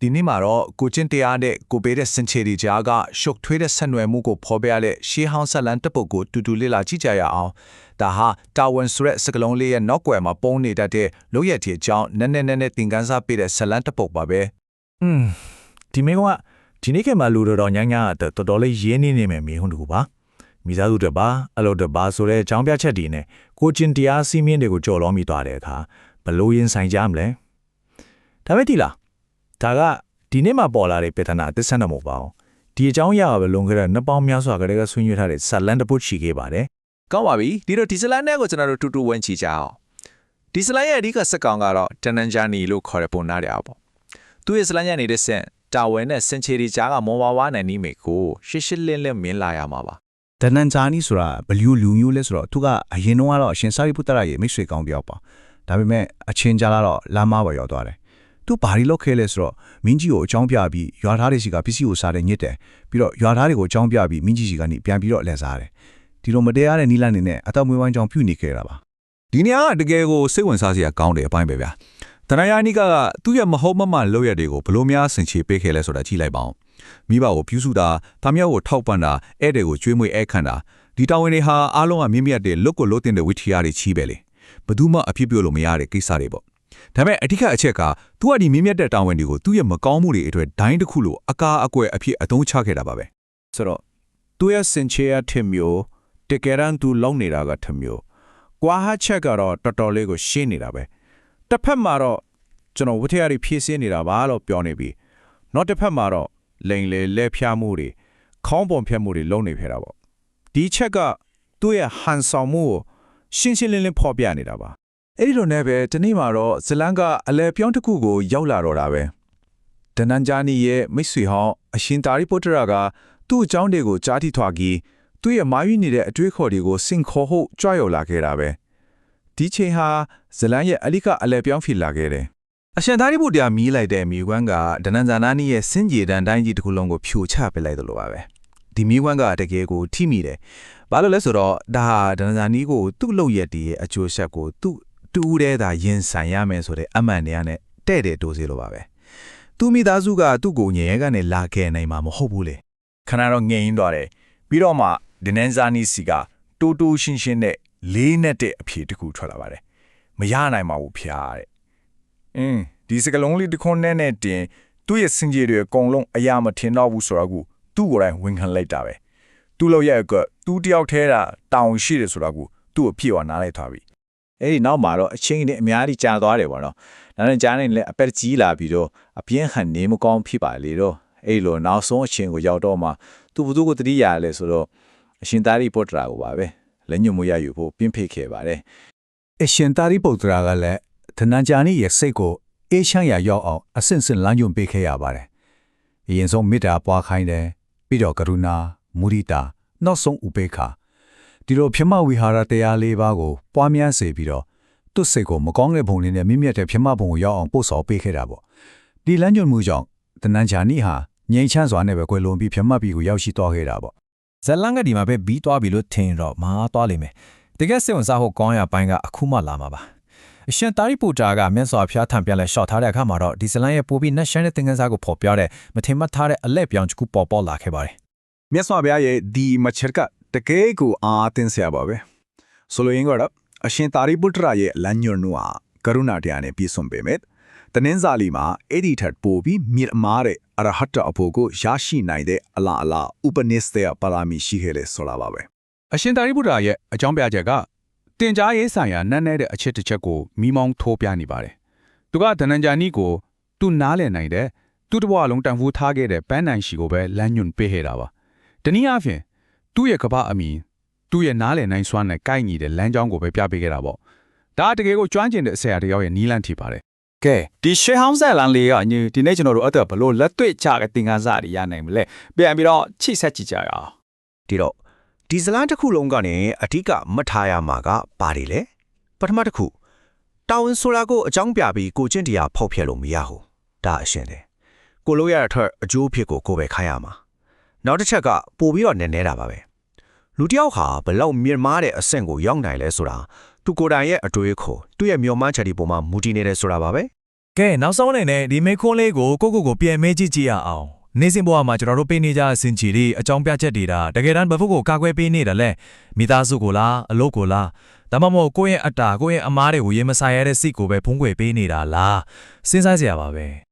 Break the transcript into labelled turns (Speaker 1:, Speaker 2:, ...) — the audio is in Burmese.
Speaker 1: ဒီနေ့မှာတော့ကိုကျင့်တရားတဲ့ကိုပေးတဲ့စင်ချေဒီကြားကရှုပ်ထွေးတဲ့ဆက်နွယ်မှုကိုဖော်ပြရတဲ့ရှေးဟောင်းဆက်လန်းတစ်ပုဒ်ကိုတူတူလေးလာကြည့်ကြရအောင်ဒါဟာတာဝန်ဆိုတဲ့စကလုံးလေးရဲ့နောက်ွယ်မှာပုံနေတတ်တဲ့လို့ရတဲ့အကြောင်းနည်းနည်းသင်ခန်းစာပေးတဲ့ဆက်လန်းတစ်ပုဒ်ပါပဲဒ
Speaker 2: ီမေကဒီနေ့ကမှလူတော်ညညာတော်တော်လေးရင်းနေမယ်မေဟုန်တူပါမိသားစုတပါအလုပ်တပါဆိုတဲ့အကြောင်းပြချက်ဒီနဲ့ကိုကျင့်တရားစီးမင်းတွေကိုကြော်လောမိသွားတဲ့အခါဘလို့ရင်ဆိုင်ကြမလဲဒါပဲဒီလားဒါကဒီနေ့မှပေါ်လာတဲ့ပေထနာသစ္စာနဲ့မဟုတ်ပါဘူးဒီအကြောင်းအရာပဲလုံခဲ့တဲ့နှစ်ပေါင်းများစွာကတည်းကဆွေးနွေးထားတဲ့ဇလန်တပုတ်ချီခဲ့ပါတယ်က
Speaker 3: ောင်းပါပြီဒီတော့ဒီဇလန်နဲ့ကိုကျွန်တော်တို့တူတူဝင်ချီကြအောင်ဒီဇလန်ရဲ့အဓိကစက်ကောင်ကတော့တနန်ဂျာနီလို့ခေါ်တဲ့ပုံနားရအောင်ပေါ့သူရဲ့ဇလန်ရဲ့နေတဲ့ဆင့်တာဝန်နဲ့စင်ချေဒီကြားကမော်ဝါနဲ့နီးမေကိုရှစ်လင်းမင်းလာရမှာပါတ
Speaker 4: နန်ဂျာနီဆိုတာဘလူးလူမျိုးလဲဆိုတော့သူကအရင်တော့အရှင်စာရိပုတ္တရာရဲ့မိတ်ဆွေကောင်းပြောက်ပါဒါပေမဲ့အချင်းကြားလာတော့လာမပဲရောက်သွားတယ်သူဘာလို့လောက်ခဲလဲဆိုတော့မင်းကြီးကိုအကြောင်းပြပြီးရွာသားတွေစီကပစ္စည်းကိုစားတယ်ညစ်တယ်ပြီးတော့ရွာသားတွေကိုအကြောင်းပြပြီးမင်းကြီးစီကနေပြန်ပြီးတော့လက်စားတယ်ဒီလိုမတရားတဲ့နီလာနေနဲ့အတော့မွေးဝမ်းကြောင်းပြုနေခဲ့တာပါဒ
Speaker 5: ီနေရာကတကယ်ကိုစိတ်ဝင်စားစရာကောင်းတဲ့အပိုင်းပဲဗျာတနယာနီကသူ့ရဲ့မဟုတ်မမှန်လုပ်ရတဲ့ကိုဘလို့များဆင်ချေပေးခဲ့လဲဆိုတာကြည့်လိုက်ပါဦးမိဘကိုပြုစုတာသားမြောက်ကိုထောက်ပံ့တာဧည့်တွေကိုကျွေးမွေးဧည့်ခံတာဒီတာဝန်တွေဟာအားလုံးကမြင့်မြတ်တဲ့လွတ်ကိုလွတ်တဲ့ဝိထီယာတွေချီးပဲလေဘယ်သူမှအဖြစ်ပြောလို့မရတဲ့ကိစ္စတွေပေါ့ဒါပေမဲ့အဓိကအချက်ကသူကဒီမြင့်မြတ်တဲ့တာဝန်တွေကိုသူ့ရဲ့မကောင်းမှုတွေအတွက်ဒိုင်းတစ်ခုလိုအကာအကွယ်အဖြစ်အသုံးချခဲ့တာပါပဲဆ
Speaker 4: ိုတော့သူရဲ့စင်ချေရထင်မျိုးတကယ်တမ်းသူလုံနေတာကထမျိုးကွာဟချက်ကတော့တော်တော်လေးကိုရှင်းနေတာပဲတစ်ဖက်မှာတော့ကျွန်တော်ဝထရတွေဖြည့်စင်းနေတာပါလို့ပြောနေပြီးနောက်တစ်ဖက်မှာတော့လိန်လေလက်ဖြားမှုတွေခေါင်းပုံဖြတ်မှုတွေလုံနေခဲ့တာပေါ့ဒီချက်ကသူ့ရဲ့ဟန်ဆောင်မှုကိုရှင်းလင်းဖော်ပြနေတာပါအ
Speaker 1: ဲ့ဒီလိုနဲ့ပဲဒီနေ့မှာတော့ဇလန်ကအလဲပြောင်းတစ်ခုကိုရောက်လာတော့တာပဲတနန်ဂျာနီရဲ့မိတ်ဆွေဟောင်းအရှင်တာရိပုတ္တရာကသူ့အကြောင်းတွေကိုကြားထိထွားပြီးသူ့ရဲ့မာယူနေတဲ့အတွေးခေါ်တွေကိုစင်ခေါ်ဟုတ်ကြွရောက်လာခဲ့တာပဲဒီချိန်ဟာဇလန်ရဲ့အလိကအလဲပြောင်းဖြစ်လာခဲ့တယ်အ
Speaker 2: ရှင်သာရိပုတ္တရာမီးလိုက်တဲ့မိကွန်းကဒနန်ဇာနာနီရဲ့စင်ကြေတန်တိုင်းကြီးတစ်ခုလုံးကိုဖြိုချပစ်လိုက်သလိုပါပဲဒီမိကွန်းကတကယ်ကိုထိမိတယ်ဘာလို့လဲဆိုတော့ဒါဟာဒနန်ဇာနီကိုသူ့လုပ်ရက်တည်းရဲ့အကျိုးဆက်ကိုသူ့တူးတဲ့သာရင်ဆိုင်ရမယ်ဆိုတဲ့အမှန်တရားနဲ့တဲ့တဲ့တိုးစေလိုပါပဲသူမိသားစုကသူ့ကိုငြဲကနေလာခဲ့နိုင်မှာမဟုတ်ဘူးလေ
Speaker 1: ခဏတော့ငြိမ်သွားတယ်ပြီးတော့မှဒနန်ဇာနီစီကတိုးရှင်းနဲ့လေးနဲ့တဲ့အဖြေတစ်ခုထွက်လာပါတယ်မရနိုင်ပါဘူးဖျားတဲ့ဒီစကလုံးလေးတစ်ခွန်းနဲ့တင်သူ့ရဲ့စင်ကြီးတွေအကုန်လုံးအရာမထင်တော့ဘူးဆိုတော့သူ့ကိုယ်တိုင်ဝင်ခံလိုက်တာပဲသူ့လောက်ရဲ့ကသူ့တယောက်ထဲတာတောင်းရှိတယ်ဆိုတော့သူ့အဖြစ်ဝနားလိုက်သွားပြီအ
Speaker 3: ဲ့ဒီနောက်မှာတော့အချင်းနဲ့အများကြီးကြာသွားတယ်ပေါ့နော်။ဒါနဲ့ကြားနေလည်းအပက်ကြီးလာပြီးတော့အပြင်းဟန်နေမကောင်းဖြစ်ပါလေတော့အဲ့လိုနောက်ဆုံးအချင်းကိုရောက်တော့မှသူဘသူကိုတတိယလဲဆိုတော့အရှင်သာရိပုတ္တရာကိုပါပဲလက်ညှိုးမရယူဖို့ပြင်းဖိခဲ့ပါတယ်
Speaker 4: ။အရှင်သာရိပုတ္တရာကလည်းတနန်ဂျာနီရဲ့စိတ်ကိုအေးချမ်းရရောက်အောင်အဆင့်ဆင့်လမ်းညွှန်ပေးခဲ့ရပါတယ်။အရင်ဆုံးမေတ္တာပွားခိုင်းတယ်ပြီးတော့ကရုဏာမုဒိတာနောက်ဆုံးဥပေက္ခဒီလိုပြမဝိဟာရတရား၄ပါးကိုပွားများစေပြီးတော့သူ့စိတ်ကိုမကောင်းတဲ့ဘုံလေးနဲ့မြင့်မြတ်တဲ့ပြမဘုံကိုရောက်အောင်ပို့ဆောင်ပေးခဲ့တာပေါ့ဒီလမ်းညွှန်မှုကြောင့်တနန်ဂျာနီဟာငြိမ်းချမ်းစွာနဲ့ပဲကွယ်လွန်ပြီးပြမပြီးကိုရောက်ရှိသွားခဲ့တာပေါ့
Speaker 2: ဇလန်ကဒီမှာပဲပြီးသွားပြီလို့ထင်တော့မှားသွားလိမ့်မယ်တကယ်စိတ်ဝင်စားဖို့ကောင်းရပိုင်းကအခုမှလာမှာပါအရှင်တာရိပုတ္တရာကမြတ်စွာဘုရားထံပြန်လဲရှော့ထားတဲ့အခါမှာတော့ဒီဇလန်ရဲ့ပိုပြီးနှက်ရှမ်းတဲ့သင်္ကန်းစားကိုဖော်ပြတဲ့မထင်မှတ်ထားတဲ့အလက်ပြောင်းတစ်ခုပေါ်လာခဲ့ပါတယ်မ
Speaker 1: ြတ်စွာဘုရားရဲ့ဒီမချက်ကတကယ်ကိုအားသင်စရာပါပဲဆိုလိုရင်းကတော့အရှင်သာရိပုတ္တရာရဲ့လမ်းညွှန်မှုဟာကရုဏာတရားနဲ့ပြည့်စုံပေမဲ့တနင်္ဇာလီမှာအဲ့ဒီထက်ပိုပြီးမြင့်မားတဲ့အရဟတအဖို့ကိုရရှိနိုင်တဲ့အလားအလာဥပနိစ္စယပါရမီရှိခဲ့လေဆိုတာပါပဲ
Speaker 4: အရှင်သာရိပုတ္တရာရဲ့အကြောင်းပြချက်ကတင်ကြားရေးဆိုင်ရာနန်းနဲ့တဲ့အချက်တစ်ချက်ကိုမိမောင်းထိုးပြနေပါတယ်သူကဒနန်ဂျာနီကိုသူနားလည်နိုင်တဲ့သူ့တဘွားလုံးတန်ဖိုးထားခဲ့တဲ့ပန်းနိုင်ရှိကိုပဲလမ်းညွှန်ပေးခဲ့တာပါတနည်းအားဖြင့်သူ့ရဲ့ကပ္ပအမီသူ့ရဲ့နားလည်နိုင်စွမ်းနဲ့ကိုက်ညီတဲ့လမ်းကြောင်းကိုပဲပြပေးခဲ့တာပေါ့ဒါတကယ်ကိုကျွမ်းကျင်တဲ့အဆရာတယောက်ရဲ့နီးလန်းထီပါတယ်
Speaker 3: ကဲဒီရှေးဟောင်းဆက်လန်လေးကညီဒီနေ့ကျွန်တော်တို့အဲ့တော့ဘလို့လက်တွေ့ချတဲ့သင်္ကန်းစာတွေရနိုင်မလဲပြန်ပြီးတော့ချိတ်ဆက်ကြည့်ကြရအောင်ဒ
Speaker 6: ီတော့ဒီဇလန်တစ်ခုလုံးကနေအဓိကမှတ်ထားရမှာကပါတယ်လေပထမတစ်ခုတာဝန်ဆိုတာကိုအကြောင်းပြပြီးကိုကျင့်တရားဖောက်ဖျက်လို့မရဘူးဒါအရှင်းတယ်ကိုလို့ရတဲ့ထက်အကျိုးဖြစ်ကိုပဲခိုင်းရမှာနောက်တစ်ချက်ကပို့ပြီးတော့နည်းနေတာပါပဲလူတယောက်ဟာဘလောက်မြင့်မားတဲ့အဆင့်ကိုရောက်နိုင်လဲဆိုတာသူကိုယ်တိုင်ရဲ့အတွေ့အခေါ်သူ့ရဲ့မျှော်မှန်းချက်ဒီပုံမှာမူတည်နေတယ်ဆိုတာပါပဲ
Speaker 2: ကဲနောက်ဆုံးအနေနဲ့ဒီမေခွန်းလေးကိုကိုပြန်မေးကြည့်ကြည့်ရအောင်နေစဉ်ဘဝမှာကျွန်တော်တို့ပေးနေကြအစဉ်ချီတွေအကြောင်းပြချက်တွေဒါတကယ်တမ်းဘယ်ဖို့ကိုကာကွယ်ပေးနေတယ်လဲမိသားစုကိုလားအလုပ်ကိုလားဒါမှမဟုတ်ကိုယ့်ရဲ့အတ္တကိုယ့်ရဲ့အမားတွေကိုရေမဆိုင်ရတဲ့စိတ်ကိုပဲဖုံးကွယ်ပေးနေတာလားစဉ်းစားစရာပါပဲ